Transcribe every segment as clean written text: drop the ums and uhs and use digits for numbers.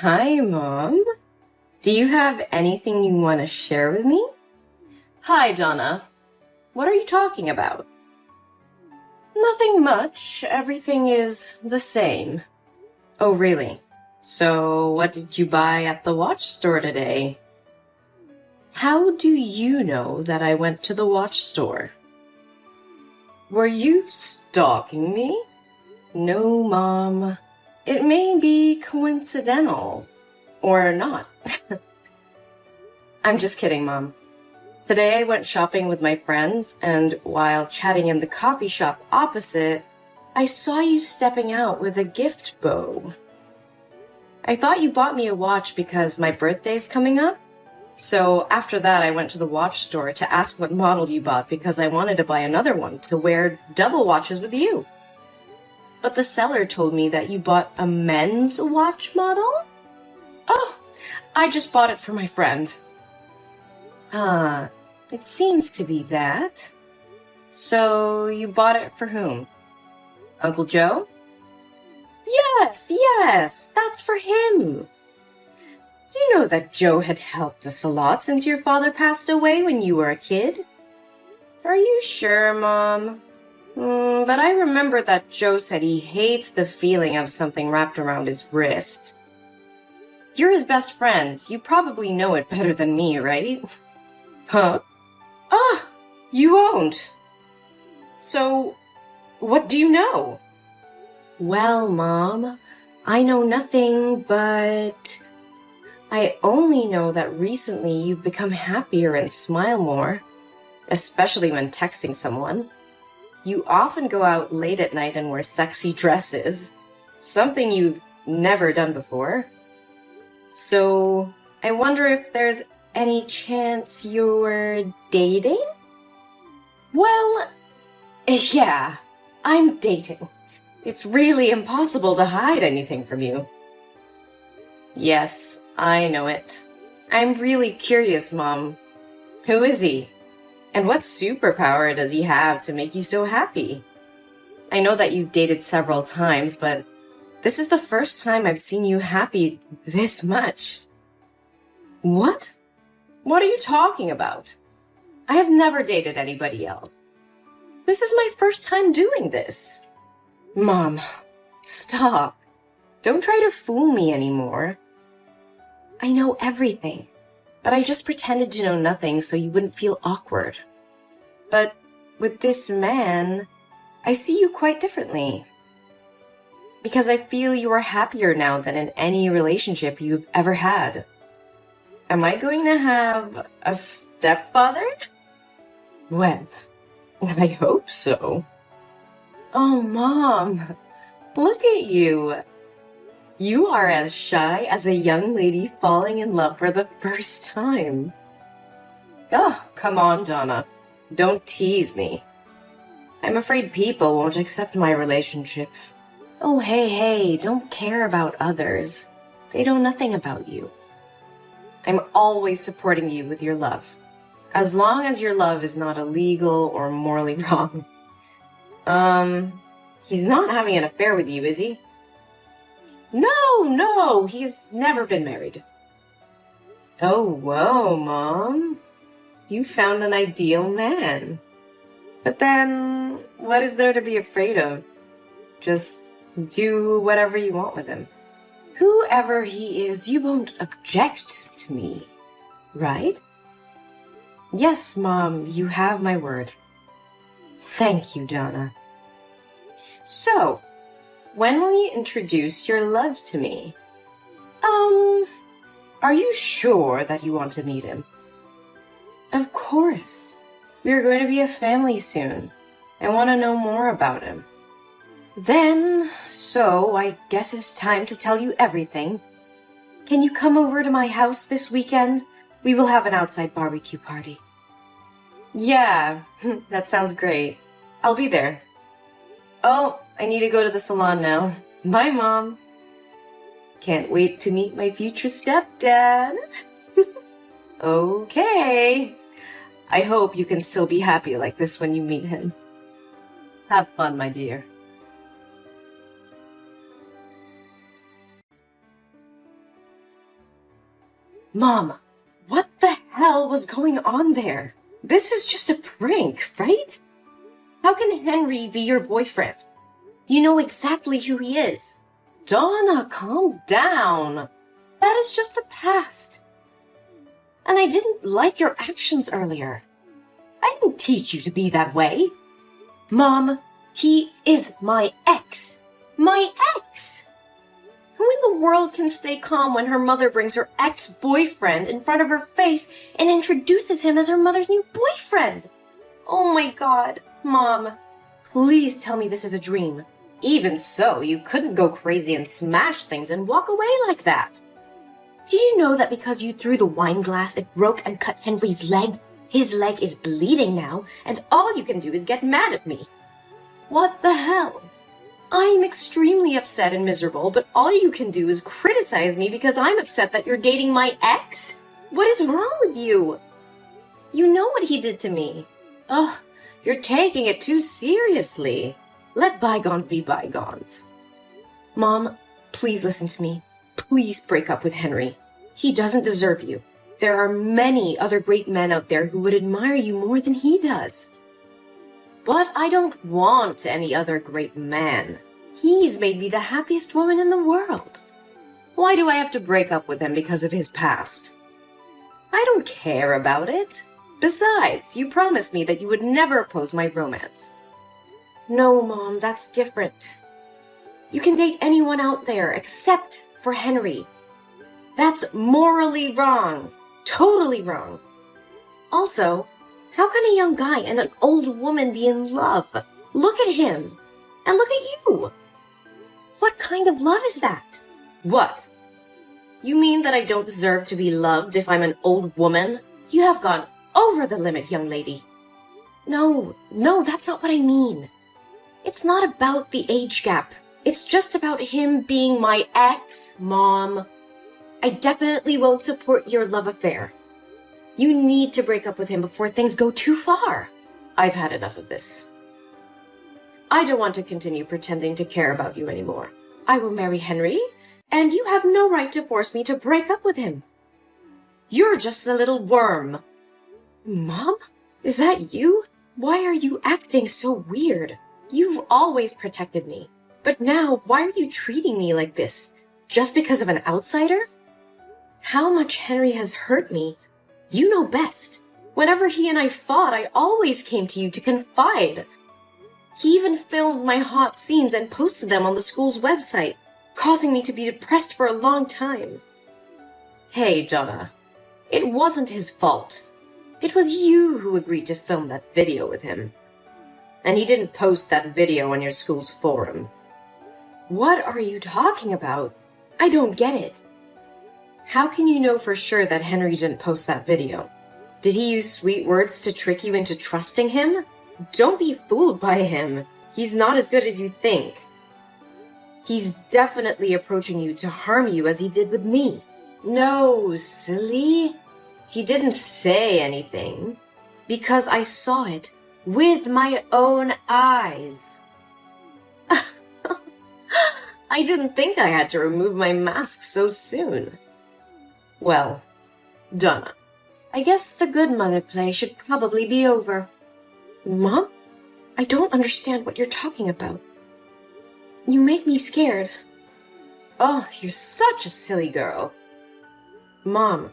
Hi, Mom. Do you have anything you want to share with me? Hi, Donna. What are you talking about? Nothing much. Everything is the same. Oh, really? So, what did you buy at the watch store today? How do you know that I went to the watch store? Were you stalking me? No, Mom. It may be coincidental. Or not. I'm just kidding, Mom. Today I went shopping with my friends, and while chatting in the coffee shop opposite, I saw you stepping out with a gift bow. I thought you bought me a watch because my birthday's coming up. So after that, I went to the watch store to ask what model you bought because I wanted to buy another one to wear double watches with you. But the seller told me that you bought a men's watch model? Oh, I just bought it for my friend. It seems to be that. So you bought it for whom? Uncle Joe? Yes, that's for him. Do you know that Joe had helped us a lot since your father passed away when you were a kid? Are you sure, Mom? But I remember that Joe said he hates the feeling of something wrapped around his wrist. You're his best friend. You probably know it better than me, right? Huh? Ah, you won't. So, what do you know? Well, Mom, I know nothing, but I only know that recently you've become happier and smile more, especially when texting someone. You often go out late at night and wear sexy dresses, something you've never done before. So, I wonder if there's any chance you're dating? Well, yeah, I'm dating. It's really impossible to hide anything from you. Yes, I know it. I'm really curious, Mom. Who is he? And what superpower does he have to make you so happy? I know that you've dated several times, but this is the first time I've seen you happy this much. What? What are you talking about? I have never dated anybody else. This is my first time doing this. Mom, stop. Don't try to fool me anymore. I know everything, but I just pretended to know nothing so you wouldn't feel awkward. But with this man, I see you quite differently. Because I feel you are happier now than in any relationship you've ever had. Am I going to have a stepfather? When? I hope so. Oh, Mom, look at you. You are as shy as a young lady falling in love for the first time. Oh, come on, Donna. Don't tease me. I'm afraid people won't accept my relationship. Oh, hey, don't care about others. They know nothing about you. I'm always supporting you with your love. As long as your love is not illegal or morally wrong. He's not having an affair with you, is he? No, he's never been married. Oh, whoa, Mom. You found an ideal man. But then, what is there to be afraid of? Just do whatever you want with him. Whoever he is, you won't object to me, right? Yes, Mom, you have my word. Thank you, Donna. So, when will you introduce your love to me? Are you sure that you want to meet him? Of course. We are going to be a family soon. I want to know more about him. So I guess it's time to tell you everything. Can you come over to my house this weekend? We will have an outside barbecue party. Yeah, that sounds great. I'll be there. Oh, I need to go to the salon now. Bye, Mom. Can't wait to meet my future stepdad. Okay. I hope you can still be happy like this when you meet him. Have fun, my dear. Mom, what the hell was going on there? This is just a prank, right? How can Henry be your boyfriend? You know exactly who he is. Donna, calm down. That is just the past. And I didn't like your actions earlier. I didn't teach you to be that way. Mom, he is my ex. My ex! Who in the world can stay calm when her mother brings her ex-boyfriend in front of her face and introduces him as her mother's new boyfriend? Oh my God, Mom, please tell me this is a dream. Even so, you couldn't go crazy and smash things and walk away like that. Did you know that because you threw the wine glass, it broke and cut Henry's leg? His leg is bleeding now, and all you can do is get mad at me. What the hell? I'm extremely upset and miserable, but all you can do is criticize me because I'm upset that you're dating my ex? What is wrong with you? You know what he did to me. Ugh, you're taking it too seriously. Let bygones be bygones. Mom, please listen to me. Please break up with Henry. He doesn't deserve you. There are many other great men out there who would admire you more than he does. But I don't want any other great man. He's made me the happiest woman in the world. Why do I have to break up with him because of his past? I don't care about it. Besides, you promised me that you would never oppose my romance. No, Mom, that's different. You can date anyone out there except for Henry. That's morally wrong. Totally wrong. Also, how can a young guy and an old woman be in love? Look at him. And look at you. What kind of love is that? What? You mean that I don't deserve to be loved if I'm an old woman? You have gone over the limit, young lady. No, that's not what I mean. It's not about the age gap. It's just about him being my ex, Mom. I definitely won't support your love affair. You need to break up with him before things go too far. I've had enough of this. I don't want to continue pretending to care about you anymore. I will marry Henry, and you have no right to force me to break up with him. You're just a little worm. Mom? Is that you? Why are you acting so weird? You've always protected me. But now, why are you treating me like this? Just because of an outsider? How much Henry has hurt me, you know best. Whenever he and I fought, I always came to you to confide. He even filmed my hot scenes and posted them on the school's website, causing me to be depressed for a long time. Hey, Donna. It wasn't his fault. It was you who agreed to film that video with him. And he didn't post that video on your school's forum. What are you talking about? I don't get it. How can you know for sure that Henry didn't post that video? Did he use sweet words to trick you into trusting him? Don't be fooled by him. He's not as good as you think. He's definitely approaching you to harm you as he did with me. No, silly. He didn't say anything. Because I saw it with my own eyes. I didn't think I had to remove my mask so soon. Well, Donna, I guess the good mother play should probably be over. Mom? I don't understand what you're talking about. You make me scared. Oh, you're such a silly girl. Mom,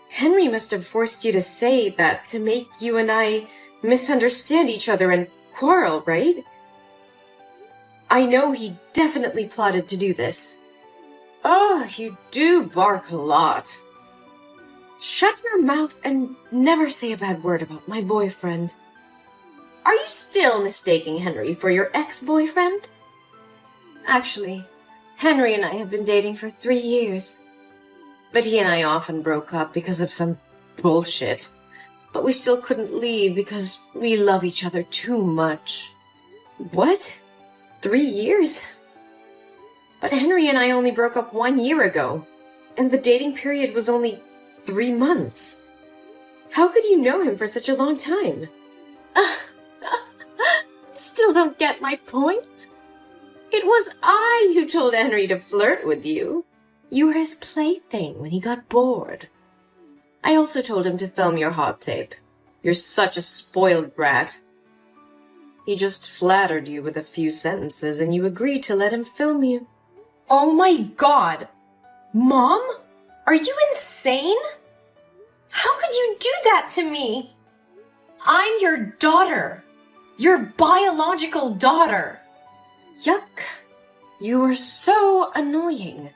Henry must have forced you to say that to make you and I misunderstand each other and quarrel, right? I know he definitely plotted to do this. Oh, you do bark a lot. Shut your mouth and never say a bad word about my boyfriend. Are you still mistaking Henry for your ex-boyfriend? Actually, Henry and I have been dating for 3 years. But he and I often broke up because of some bullshit. But we still couldn't leave because we love each other too much. What? 3 years? But Henry and I only broke up 1 year ago, and the dating period was only 3 months. How could you know him for such a long time? Still don't get my point? It was I who told Henry to flirt with you. You were his plaything when he got bored. I also told him to film your hot tape. You're such a spoiled brat. He just flattered you with a few sentences and you agreed to let him film you. Oh my God! Mom? Are you insane? How could you do that to me? I'm your daughter. Your biological daughter. Yuck. You were so annoying.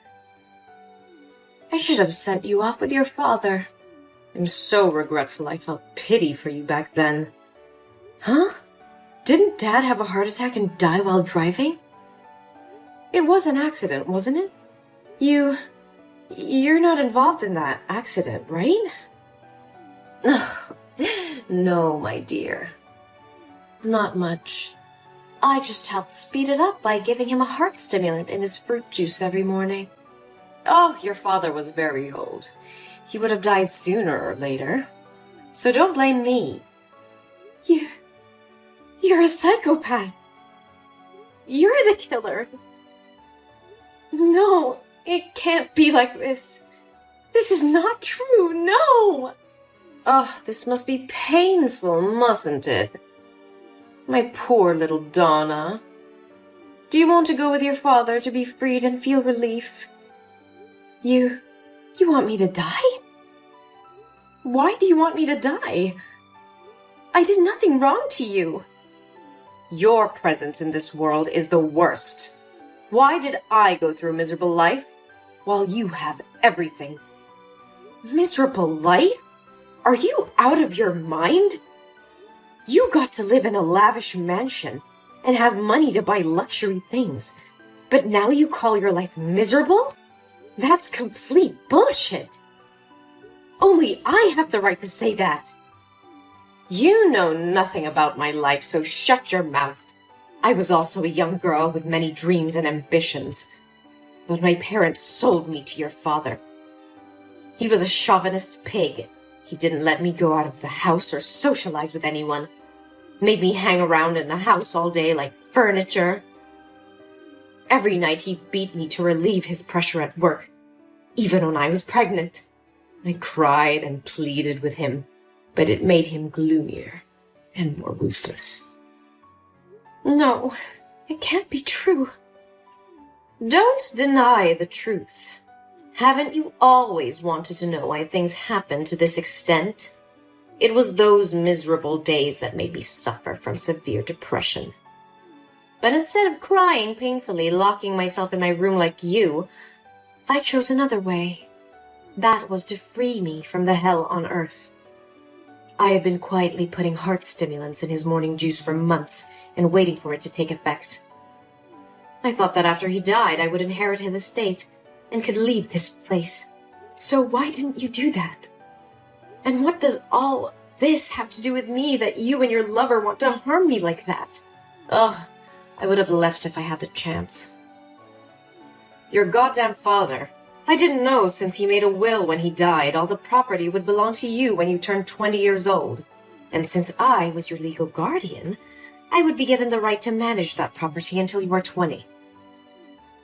I should have sent you off with your father. I'm so regretful I felt pity for you back then. Huh? Didn't Dad have a heart attack and die while driving? It was an accident, wasn't it? You're not involved in that accident, right? No, my dear. Not much. I just helped speed it up by giving him a heart stimulant in his fruit juice every morning. Oh, your father was very old. He would have died sooner or later. So don't blame me. You're a psychopath. You're the killer. No, it can't be like this. This is not true, no! Oh, this must be painful, mustn't it? My poor little Donna. Do you want to go with your father to be freed and feel relief? You want me to die? Why do you want me to die? I did nothing wrong to you. Your presence in this world is the worst. Why did I go through a miserable life while you have everything? Miserable life? Are you out of your mind? You got to live in a lavish mansion and have money to buy luxury things, but now you call your life miserable? That's complete bullshit. Only I have the right to say that. You know nothing about my life, so shut your mouth. I was also a young girl with many dreams and ambitions, but my parents sold me to your father. He was a chauvinist pig. He didn't let me go out of the house or socialize with anyone. Made me hang around in the house all day like furniture. Every night he beat me to relieve his pressure at work, even when I was pregnant. I cried and pleaded with him, but it made him gloomier and more ruthless. No, it can't be true. Don't deny the truth. Haven't you always wanted to know why things happen to this extent? It was those miserable days that made me suffer from severe depression. But instead of crying painfully, locking myself in my room like you, I chose another way. That was to free me from the hell on earth. I had been quietly putting heart stimulants in his morning juice for months and waiting for it to take effect. I thought that after he died, I would inherit his estate and could leave this place. So why didn't you do that? And what does all this have to do with me that you and your lover want to harm me like that? Ugh, I would have left if I had the chance. Your goddamn father. I didn't know since he made a will when he died, all the property would belong to you when you turned 20 years old. And since I was your legal guardian, I would be given the right to manage that property until you were 20.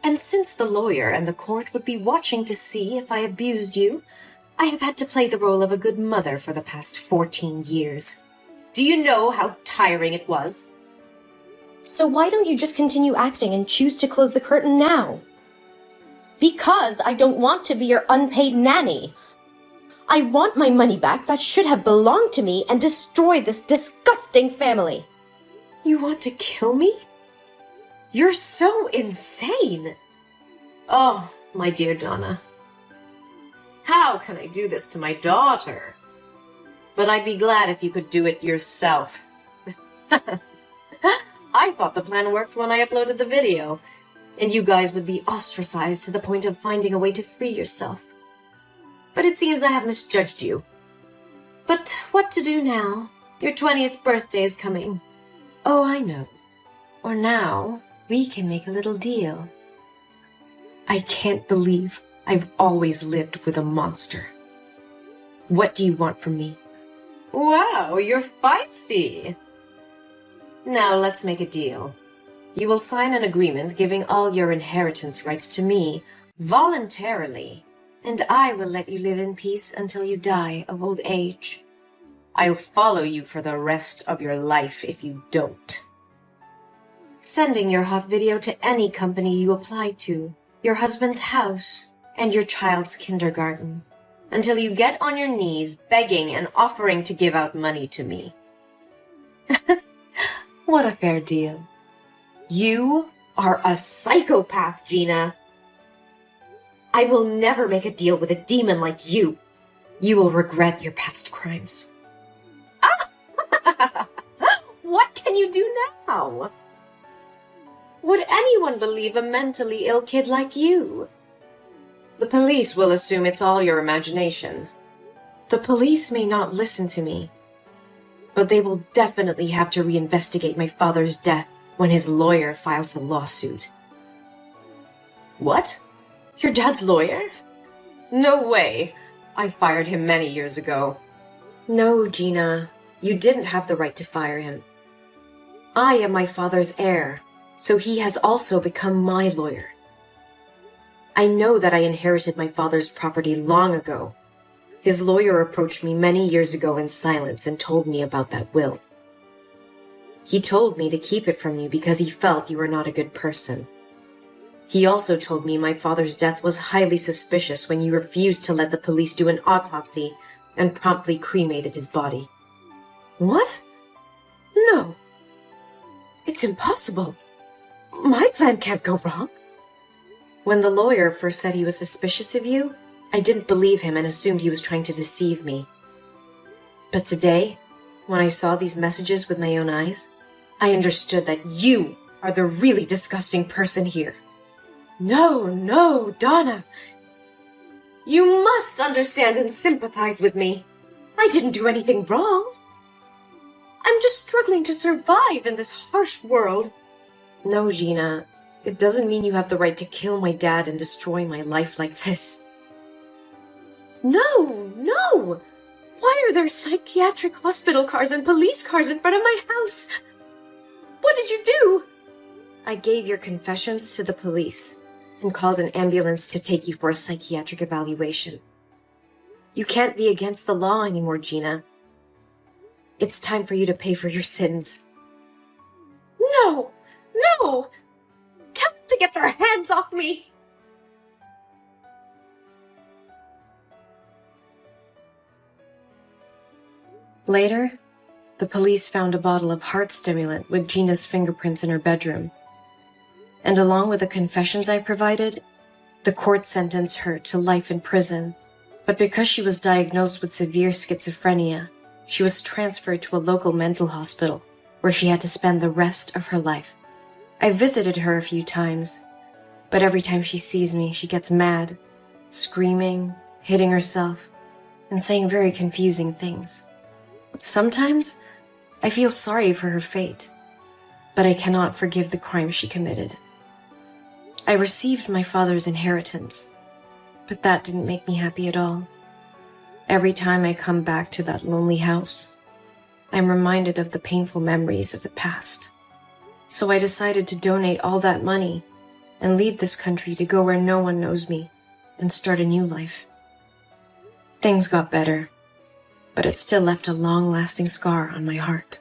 And since the lawyer and the court would be watching to see if I abused you, I have had to play the role of a good mother for the past 14 years. Do you know how tiring it was? So why don't you just continue acting and choose to close the curtain now? Because I don't want to be your unpaid nanny. I want my money back that should have belonged to me and destroy this disgusting family. You want to kill me? You're so insane. Oh, my dear Donna. How can I do this to my daughter? But I'd be glad if you could do it yourself. I thought the plan worked when I uploaded the video, and you guys would be ostracized to the point of finding a way to free yourself. But it seems I have misjudged you. But what to do now? Your 20th birthday is coming. Oh, I know. Or now, we can make a little deal. I can't believe I've always lived with a monster. What do you want from me? Wow, you're feisty. Now let's make a deal. You will sign an agreement giving all your inheritance rights to me voluntarily, and I will let you live in peace until you die of old age. I'll follow you for the rest of your life if you don't. Sending your hot video to any company you apply to, your husband's house, and your child's kindergarten, until you get on your knees begging and offering to give out money to me. What a fair deal. You are a psychopath, Gina. I will never make a deal with a demon like you. You will regret your past crimes. What can you do now? Would anyone believe a mentally ill kid like you? The police will assume it's all your imagination. The police may not listen to me, but they will definitely have to reinvestigate my father's death when his lawyer files the lawsuit. What? Your dad's lawyer? No way. I fired him many years ago. No, Gina. You didn't have the right to fire him. I am my father's heir, so he has also become my lawyer. I know that I inherited my father's property long ago. His lawyer approached me many years ago in silence and told me about that will. He told me to keep it from you because he felt you were not a good person. He also told me my father's death was highly suspicious when you refused to let the police do an autopsy and promptly cremated his body. What? No. It's impossible. My plan can't go wrong. When the lawyer first said he was suspicious of you, I didn't believe him and assumed he was trying to deceive me. But today, when I saw these messages with my own eyes, I understood that you are the really disgusting person here. No, Donna. You must understand and sympathize with me. I didn't do anything wrong. I'm just struggling to survive in this harsh world. No, Gina, it doesn't mean you have the right to kill my dad and destroy my life like this. No! Why are there psychiatric hospital cars and police cars in front of my house? What did you do? I gave your confessions to the police and called an ambulance to take you for a psychiatric evaluation. You can't be against the law anymore, Gina. It's time for you to pay for your sins. No! Tell them to get their hands off me! Later, the police found a bottle of heart stimulant with Gina's fingerprints in her bedroom. And along with the confessions I provided, the court sentenced her to life in prison. But because she was diagnosed with severe schizophrenia, she was transferred to a local mental hospital where she had to spend the rest of her life. I visited her a few times, but every time she sees me, she gets mad, screaming, hitting herself, and saying very confusing things. Sometimes, I feel sorry for her fate, but I cannot forgive the crime she committed. I received my father's inheritance, but that didn't make me happy at all. Every time I come back to that lonely house, I'm reminded of the painful memories of the past. So I decided to donate all that money and leave this country to go where no one knows me and start a new life. Things got better, but it still left a long-lasting scar on my heart.